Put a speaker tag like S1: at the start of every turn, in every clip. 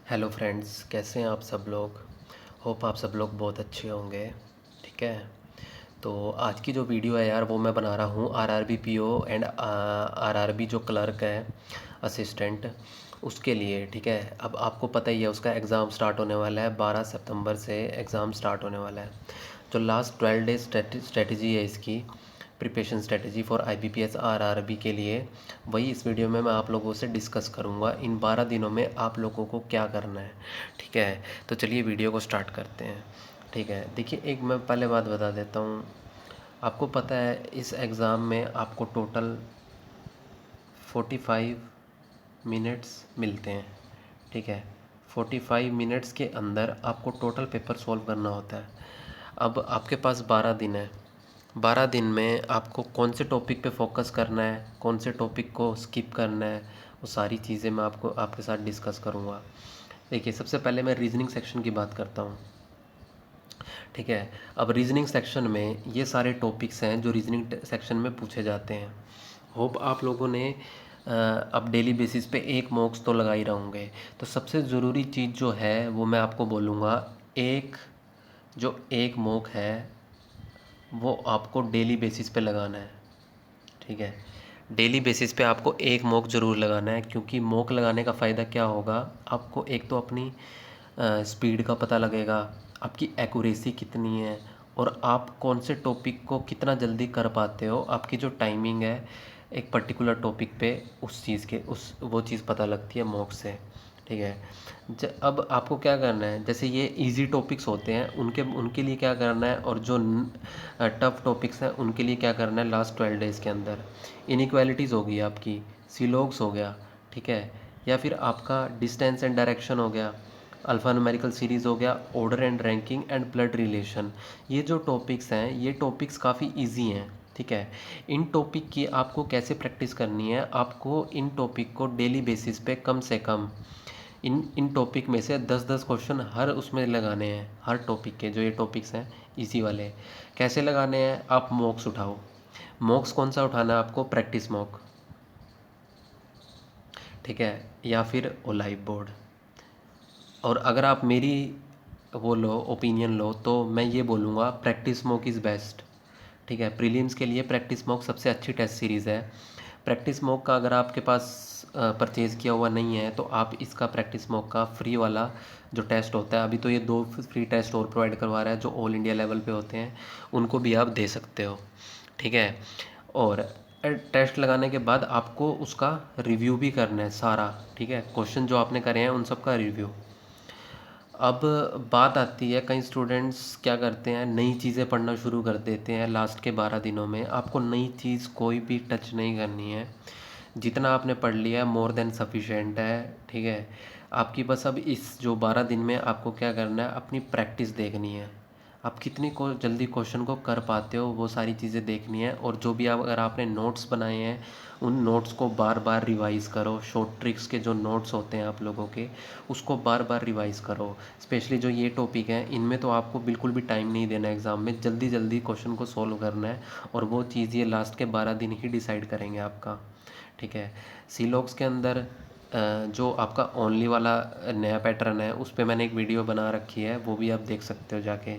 S1: Hello friends, कैसे हैं आप सब लोग। होप आप सब लोग बहुत अच्छे होंगे। ठीक है। तो आज की जो वीडियो है यार, वो मैं बना रहा हूँ आरआरबी पीओ एंड आरआरबी जो क्लर्क है, असिस्टेंट, उसके लिए। ठीक है। अब आपको पता ही है उसका एग्ज़ाम स्टार्ट होने वाला है, 12 सितंबर से एग्ज़ाम स्टार्ट होने वाला है। जो लास्ट 12 डेज स्ट्रेटजी है इसकी, preparation strategy for IBPS RRB के लिए, वही इस वीडियो में मैं आप लोगों से डिस्कस करूंगा। इन 12 दिनों में आप लोगों को क्या करना है। ठीक है। तो चलिए वीडियो को स्टार्ट करते हैं। ठीक है। देखिए, एक मैं पहले बात बता देता हूँ। आपको पता है इस एग्ज़ाम में आपको टोटल 45 मिनट्स मिलते हैं। ठीक है। 45 मिनट्स के अंदर आपको टोटल पेपर सॉल्व करना होता है। अब आपके पास 12 दिन है। 12 दिन में आपको कौन से टॉपिक पे फोकस करना है, कौन से टॉपिक को स्किप करना है, वो सारी चीज़ें मैं आपको आपके साथ डिस्कस करूँगा। देखिए, सबसे पहले मैं रीजनिंग सेक्शन की बात करता हूँ। ठीक है। अब रीजनिंग सेक्शन में ये सारे टॉपिक्स हैं जो रीजनिंग सेक्शन में पूछे जाते हैं। होप आप लोगों ने अब डेली बेसिस पे एक मॉक्स तो लगा ही रहोगे। तो सबसे ज़रूरी चीज़ जो है वो मैं आपको बोलूँगा, एक जो एक मॉक है वो आपको डेली बेसिस पे लगाना है। ठीक है। डेली बेसिस पे आपको एक मॉक ज़रूर लगाना है, क्योंकि मॉक लगाने का फ़ायदा क्या होगा, आपको एक तो अपनी स्पीड का पता लगेगा, आपकी एक्यूरेसी कितनी है, और आप कौन से टॉपिक को कितना जल्दी कर पाते हो। आपकी जो टाइमिंग है एक पर्टिकुलर टॉपिक पे, उस चीज़ के उस वो चीज़ पता लगती है मॉक से। ठीक है। अब आपको क्या करना है, जैसे ये इजी टॉपिक्स होते हैं उनके उनके लिए क्या करना है, और जो टफ टॉपिक्स हैं उनके लिए क्या करना है। लास्ट 12 डेज़ के अंदर इनइक्वालिटीज़ होगी आपकी, सीलॉग्स हो गया। ठीक है। या फिर आपका डिस्टेंस एंड डायरेक्शन हो गया, अल्फ़ा न्यूमेरिकल सीरीज़ हो गया, order and ranking and blood relation. ये जो टॉपिक्स हैं ये टॉपिक्स काफ़ी इजी हैं। ठीक है। इन टॉपिक की आपको कैसे प्रैक्टिस करनी है, आपको इन टॉपिक को डेली बेसिस पे कम से कम इन इन टॉपिक में से 10-10 क्वेश्चन हर उसमें लगाने हैं। हर टॉपिक के जो ये टॉपिक्स हैं इसी वाले, कैसे लगाने हैं, आप मॉक्स उठाओ। मॉक्स कौन सा उठाना है आपको, प्रैक्टिस मॉक। ठीक है। या फिर ओ लाइव बोर्ड। और अगर आप मेरी वो लो ओपिनियन लो, तो मैं ये बोलूँगा प्रैक्टिस मॉक इज़ बेस्ट। ठीक है। प्रीलिम्स के लिए प्रैक्टिस मॉक सबसे अच्छी टेस्ट सीरीज़ है। प्रैक्टिस मॉक का अगर आपके पास परचेज़ किया हुआ नहीं है, तो आप इसका प्रैक्टिस मॉक का फ्री वाला जो टेस्ट होता है, अभी तो ये 2 फ्री टेस्ट और प्रोवाइड करवा रहा है जो ऑल इंडिया लेवल पे होते हैं, उनको भी आप दे सकते हो। ठीक है। और टेस्ट लगाने के बाद आपको उसका रिव्यू भी करना है सारा। ठीक है। क्वेश्चन जो आपने करे हैं उन सब का रिव्यू। अब बात आती है, कई स्टूडेंट्स क्या करते हैं, नई चीज़ें पढ़ना शुरू कर देते हैं लास्ट के 12 दिनों में। आपको नई चीज़ कोई भी टच नहीं करनी है। जितना आपने पढ़ लिया है मोर देन सफिशेंट है। ठीक है। आपकी बस अब इस जो 12 दिन में आपको क्या करना है, अपनी प्रैक्टिस देखनी है। आप कितनी को जल्दी क्वेश्चन को कर पाते हो, वो सारी चीज़ें देखनी है। और जो भी आप अगर आपने नोट्स बनाए हैं, उन नोट्स को बार बार रिवाइज़ करो। शॉर्ट ट्रिक्स के जो नोट्स होते हैं आप लोगों के, उसको बार बार रिवाइज़ करो। स्पेशली जो ये टॉपिक हैं, इनमें तो आपको बिल्कुल भी टाइम नहीं देना है एग्ज़ाम में, जल्दी जल्दी क्वेश्चन को सॉल्व करना है। और वो चीज़ ये लास्ट के 12 दिन ही डिसाइड करेंगे आपका। ठीक है। सीलॉग्स के अंदर जो आपका ओनली वाला नया पैटर्न है, उस पे मैंने एक वीडियो बना रखी है, वो भी आप देख सकते हो जाके।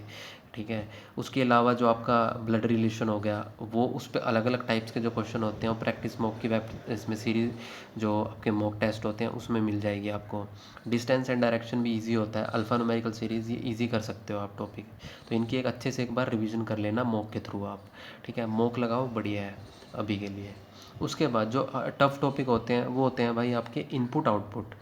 S1: ठीक है। उसके अलावा जो आपका ब्लड रिलेशन हो गया, वो उस पे अलग अलग टाइप्स के जो क्वेश्चन होते हैं, और प्रैक्टिस मॉक की वेब इसमें सीरीज जो आपके मॉक टेस्ट होते हैं उसमें मिल जाएगी आपको। डिस्टेंस एंड डायरेक्शन भी इजी होता है, अल्फ़ा न्यूमेरिकल सीरीज़, ये इजी कर सकते हो आप टॉपिक। तो इनकी एक अच्छे से एक बार रिवीजन कर लेना मॉक के थ्रू आप। ठीक है। मॉक लगाओ, बढ़िया है अभी के लिए। उसके बाद जो टफ टॉपिक होते हैं वो होते हैं भाई आपके इनपुट आउटपुट।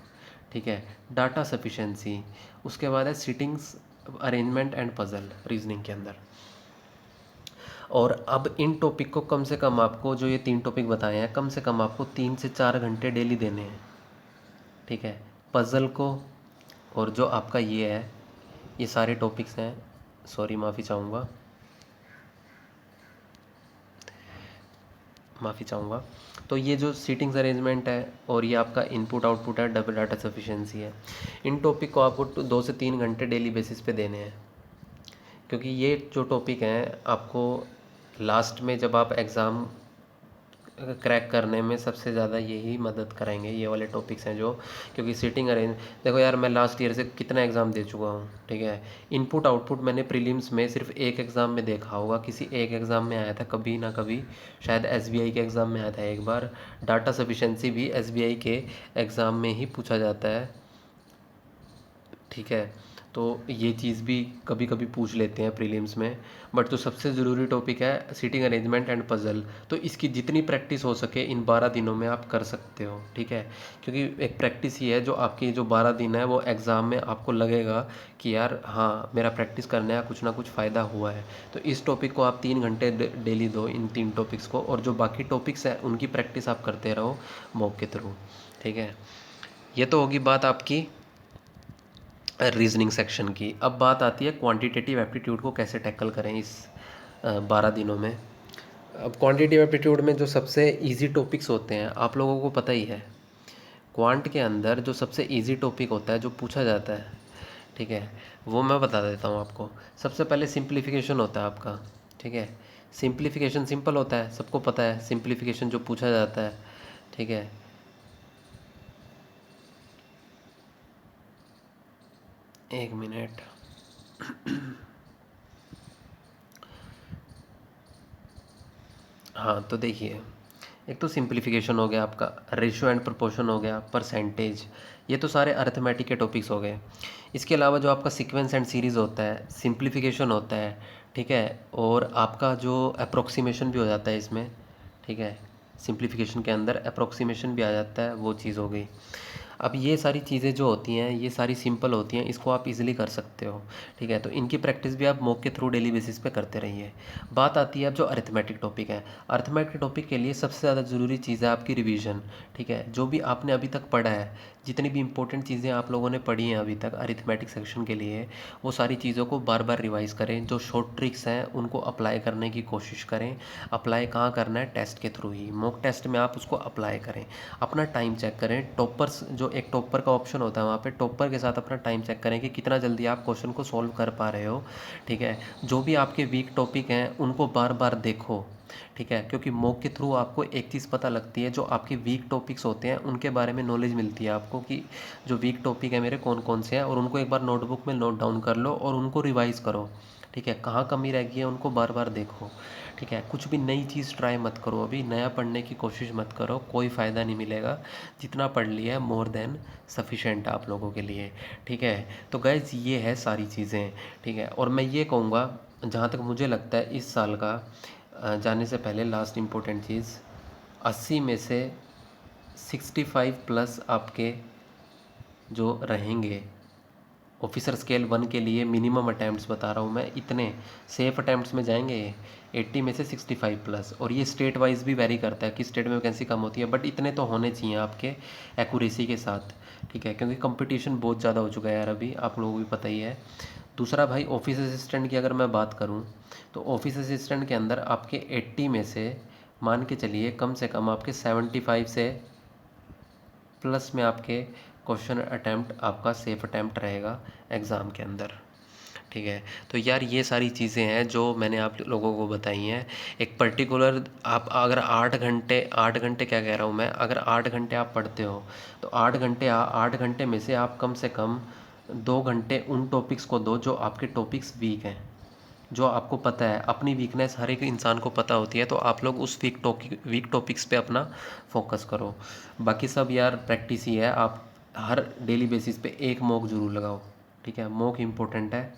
S1: ठीक है। Data sufficiency. उसके बाद है sittings, arrangement and puzzle reasoning के अंदर। और अब इन टॉपिक को कम से कम आपको, जो ये 3 टॉपिक बताए हैं, कम से कम आपको 3 से 4 घंटे डेली देने हैं। ठीक है। पजल को, और जो आपका ये है, ये सारे टॉपिक्स हैं, सॉरी माफ़ी चाहूँगा, माफ़ी चाहूँगा। तो ये जो सीटिंग्स अरेंजमेंट है, और ये आपका इनपुट आउटपुट है, डबल डाटा सफिशिएंसी है, इन टॉपिक को आपको 2 से 3 घंटे डेली बेसिस पे देने हैं। क्योंकि ये जो टॉपिक हैं आपको लास्ट में जब आप एग्ज़ाम क्रैक करने में सबसे ज़्यादा यही मदद करेंगे, ये वाले टॉपिक्स हैं जो, क्योंकि सीटिंग अरेंज, देखो यार मैं लास्ट ईयर से कितना एग्ज़ाम दे चुका हूँ, ठीक है। इनपुट आउटपुट मैंने प्रीलिम्स में सिर्फ एक एग्ज़ाम में देखा होगा, किसी एक एग्ज़ाम में आया था कभी ना कभी, शायद एसबीआई के एग्ज़ाम में आया था एक बार। डाटा सफिशेंसी भी एसबीआई के एग्ज़ाम में ही पूछा जाता है, ठीक है। तो ये चीज़ भी कभी कभी पूछ लेते हैं प्रीलिम्स में। बट जो सबसे ज़रूरी टॉपिक है सीटिंग अरेंजमेंट एंड पजल, तो इसकी जितनी प्रैक्टिस हो सके इन 12 दिनों में आप कर सकते हो, ठीक है। क्योंकि एक प्रैक्टिस ही है जो आपकी, जो 12 दिन है वो एग्ज़ाम में आपको लगेगा कि यार हाँ मेरा प्रैक्टिस करने का कुछ ना कुछ फ़ायदा हुआ है। तो इस टॉपिक को आप 3 घंटे डेली दो, इन 3 टॉपिक्स को, और जो बाकी टॉपिक्स हैं उनकी प्रैक्टिस आप करते रहो मॉक के थ्रू, ठीक है। ये तो होगी बात आपकी रीजनिंग सेक्शन की। अब बात आती है क्वांटिटेटिव एप्टीट्यूड को कैसे टैकल करें इस 12 दिनों में। अब क्वांटिटेटिव एप्टीट्यूड में जो सबसे इजी टॉपिक्स होते हैं आप लोगों को पता ही है, क्वांट के अंदर जो सबसे इजी टॉपिक होता है जो पूछा जाता है, ठीक है, वो मैं बता देता हूँ आपको। सबसे पहले सिंप्लीफिकेशन होता है आपका, ठीक है। सिंप्लीफिकेशन सिंपल होता है, सबको पता है सिंप्लीफिकेशन जो पूछा जाता है, ठीक है। एक मिनट। हाँ तो देखिए, एक तो सिंप्लीफिकेशन हो गया आपका, रेशियो एंड प्रोपोर्शन हो गया, परसेंटेज, ये तो सारे अर्थमेटिक के टॉपिक्स हो गए। इसके अलावा जो आपका सीक्वेंस एंड सीरीज़ होता है, सिंप्लीफिकेशन होता है, ठीक है। और आपका जो अप्रोक्सीमेशन भी हो जाता है इसमें, ठीक है। सिंप्लीफिकेशन के अंदर अप्रोक्सीमेशन भी आ जाता है, वो चीज़ हो गई। अब ये सारी चीज़ें जो होती हैं ये सारी सिंपल होती हैं, इसको आप इजीली कर सकते हो, ठीक है। तो इनकी प्रैक्टिस भी आप मॉक के थ्रू डेली बेसिस पे करते रहिए। बात आती है अब जो अरिथमेटिक टॉपिक है, अरिथमेटिक टॉपिक के लिए सबसे ज़्यादा ज़रूरी चीज़ है आपकी रिवीजन, ठीक है। जो भी आपने अभी तक पढ़ा है, जितनी भी इंपॉर्टेंट चीज़ें आप लोगों ने पढ़ी हैं अभी तक अरिथमेटिक सेक्शन के लिए, वो सारी चीज़ों को बार बार रिवाइज करें। जो शॉर्ट ट्रिक्स हैं उनको अप्लाई करने की कोशिश करें। अप्लाई कहाँ करना है, टेस्ट के थ्रू ही, मॉक टेस्ट में आप उसको अप्लाई करें। अपना टाइम चेक करें, टॉपर्स जो एक टॉपर का ऑप्शन होता है वहाँ पे टॉपर के साथ अपना टाइम चेक करें कि कितना जल्दी आप क्वेश्चन को सॉल्व कर पा रहे हो, ठीक है। जो भी आपके वीक टॉपिक हैं उनको बार बार देखो, ठीक है। क्योंकि मॉक के थ्रू आपको एक चीज़ पता लगती है, जो आपके वीक टॉपिक्स होते हैं उनके बारे में नॉलेज मिलती है आपको, कि जो वीक टॉपिक है मेरे कौन कौन से हैं, और उनको एक बार नोटबुक में नोट डाउन कर लो और उनको रिवाइज़ करो, ठीक है। कहाँ कमी रह गई है उनको बार बार देखो, ठीक है। कुछ भी नई चीज़ ट्राई मत करो, अभी नया पढ़ने की कोशिश मत करो, कोई फ़ायदा नहीं मिलेगा। जितना पढ़ लिया है मोर देन सफिशेंट आप लोगों के लिए, ठीक है। तो गाइज ये है सारी चीज़ें, ठीक है। और मैं ये कहूँगा, जहाँ तक मुझे लगता है इस साल का जाने से पहले लास्ट इम्पोर्टेंट चीज़, 80 में से 65 प्लस आपके जो रहेंगे, ऑफिसर स्केल 1 के लिए मिनिमम अटैम्प्ट्स बता रहा हूँ मैं, इतने सेफ अटैम्प्ट्स में जाएंगे ये, 80 में से 65 प्लस। और ये स्टेट वाइज भी वेरी करता है कि स्टेट में वैकेंसी कम होती है, बट इतने तो होने चाहिए आपके एक्यूरेसी के साथ, ठीक है। क्योंकि कंपटीशन बहुत ज़्यादा हो चुका है यार, अभी आप लोगों को भी पता ही है। दूसरा भाई, ऑफिस असिस्टेंट की अगर मैं बात करूँ, तो ऑफिस असिस्टेंट के अंदर आपके 80 में से मान के चलिए कम से कम आपके 75 से प्लस में आपके क्वेश्चन अटैम्प्ट आपका सेफ अटैम्प्ट रहेगा एग्ज़ाम के अंदर, ठीक है। तो यार ये सारी चीज़ें हैं जो मैंने आप लोगों को बताई हैं। एक पर्टिकुलर आप अगर 8 घंटे क्या कह रहा हूँ मैं, अगर 8 घंटे आप पढ़ते हो, तो 8 घंटे में से आप कम से कम 2 घंटे उन टॉपिक्स को दो जो आपके टॉपिक्स वीक हैं, जो आपको पता है। अपनी वीकनेस हर एक इंसान को पता होती है, तो आप लोग उस वीक टॉपिक्स पे अपना फोकस करो। बाकी सब यार प्रैक्टिस ही है, आप हर डेली बेसिस पे एक मॉक ज़रूर लगाओ, ठीक है। मॉक इम्पोर्टेंट है,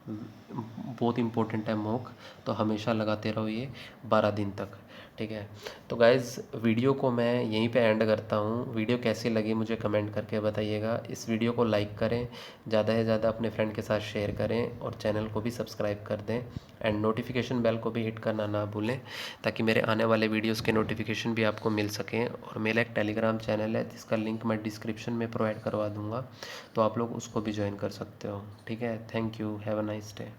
S1: बहुत इम्पोर्टेंट है मॉक, तो हमेशा लगाते रहो ये 12 दिन तक, ठीक है। तो गाइज़ वीडियो को मैं यहीं पे एंड करता हूँ। वीडियो कैसी लगी मुझे कमेंट करके बताइएगा। इस वीडियो को लाइक करें, ज़्यादा से ज़्यादा अपने फ्रेंड के साथ शेयर करें, और चैनल को भी सब्सक्राइब कर दें, एंड नोटिफिकेशन बेल को भी हिट करना ना भूलें, ताकि मेरे आने वाले वीडियोज़ के नोटिफिकेशन भी आपको मिल सकें। और मेरा एक टेलीग्राम चैनल है जिसका लिंक मैं डिस्क्रिप्शन में प्रोवाइड करवा दूँगा, तो आप लोग उसको भी ज्वाइन कर सकते हो, ठीक है। Thank you, have a nice day.